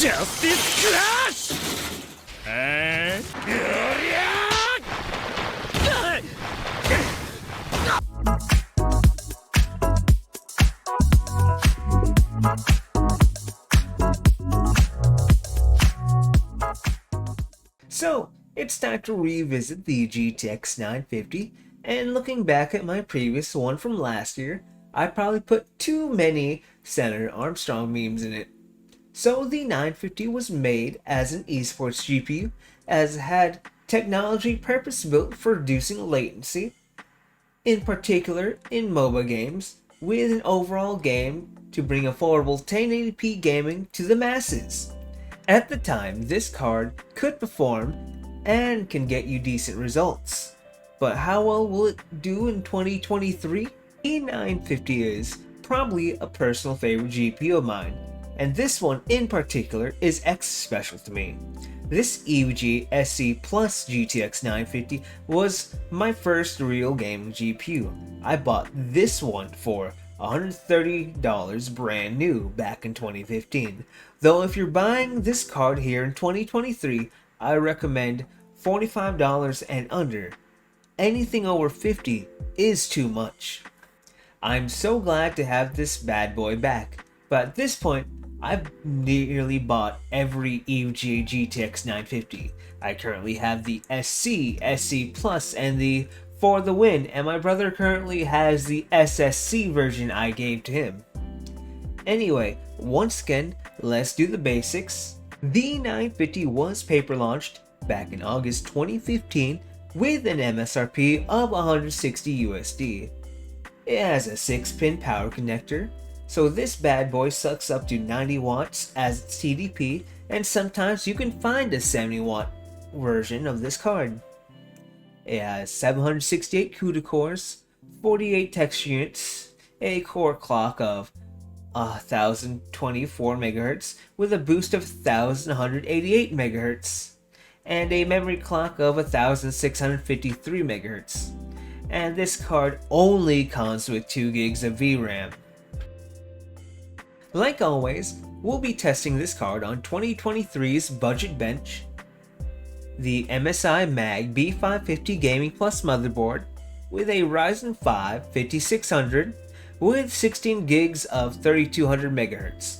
Justice Crash! And... So, it's time to revisit the GTX 950, and looking back at my previous one from last year, I probably put too many Senator Armstrong memes in it. So the 950 was made as an esports GPU, as it had technology purpose-built for reducing latency, in particular in MOBA games, with an overall game to bring affordable 1080p gaming to the masses. At the time, this card could perform and can get you decent results. But how well will it do in 2023? The 950 is probably a personal favorite GPU of mine, and this one in particular is extra special to me. This EVG SC Plus GTX 950 was my first real gaming GPU. I bought this one for $130 brand new back in 2015. Though if you're buying this card here in 2023, I recommend $45 and under. Anything over $50 is too much. I'm so glad to have this bad boy back, but at this point, I've nearly bought every EVGA GTX 950. I currently have the SC, SC Plus, and the For the Win, and my brother currently has the SSC version I gave to him. Anyway, once again, let's do the basics. The 950 was paper launched back in August 2015 with an MSRP of 160 USD. It has a 6-pin power connector, so this bad boy sucks up to 90 watts as its TDP, and sometimes you can find a 70 watt version of this card. It has 768 CUDA cores, 48 texture units, a core clock of 1024 MHz with a boost of 1188 MHz, and a memory clock of 1653 MHz. And this card only comes with 2 gigs of VRAM. Like always, we'll be testing this card on 2023's budget bench, the MSI Mag B550 Gaming Plus motherboard with a Ryzen 5 5600 with 16 gigs of 3200 MHz.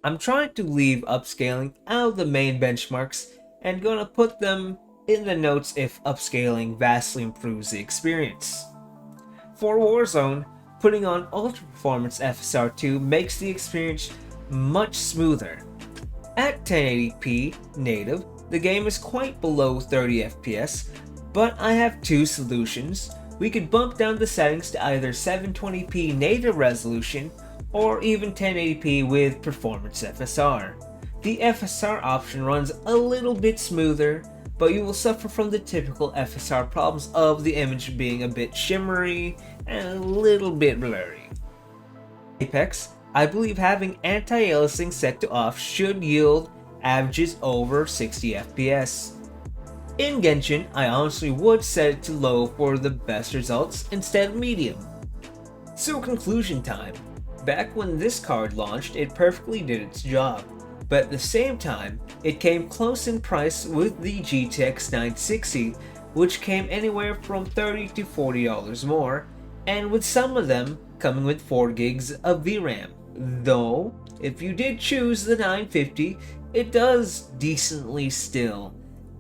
I'm trying to leave upscaling out of the main benchmarks and gonna put them in the notes if upscaling vastly improves the experience. For Warzone, putting on Ultra Performance FSR2 makes the experience much smoother. At 1080p native, the game is quite below 30 FPS, but I have two solutions. We could bump down the settings to either 720p native resolution or even 1080p with Performance FSR. The FSR option runs a little bit smoother, but you will suffer from the typical FSR problems of the image being a bit shimmery and a little bit blurry. Apex, I believe having anti-aliasing set to off should yield averages over 60 FPS. In Genshin, I honestly would set it to low for the best results instead of medium. So conclusion time. Back when this card launched, it perfectly did its job, but at the same time, it came close in price with the GTX 960, which came anywhere from $30 to $40 more, and with some of them coming with 4 gigs of VRAM. Though, if you did choose the 950, it does decently still.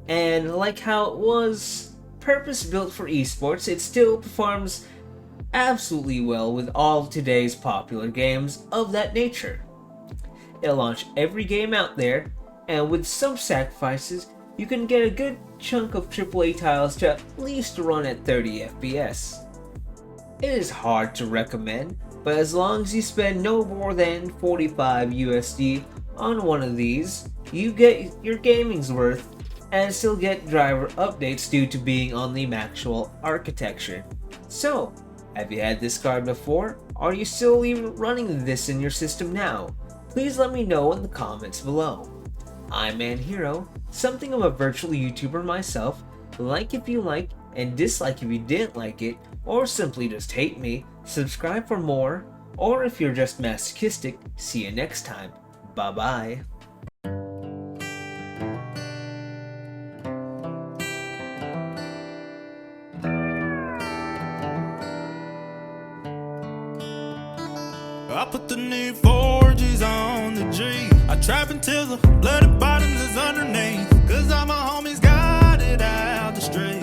And like how it was purpose-built for esports, it still performs absolutely well with all of today's popular games of that nature. It'll launch every game out there, and with some sacrifices, you can get a good chunk of AAA titles to at least run at 30 FPS. It is hard to recommend, but as long as you spend no more than 45 USD on one of these, you get your gaming's worth and still get driver updates due to being on the actual architecture. So, have you had this card before? Are you still even running this in your system now? Please let me know in the comments below. I'm ManHero, something of a virtual YouTuber myself. Like if you like, and dislike if you didn't like it, or simply just hate me. Subscribe for more, or if you're just masochistic, see you next time. Bye bye. I put the need 4Gs on the G. I trap until the bloody bottoms is underneath. Cause all my homies got it out the street.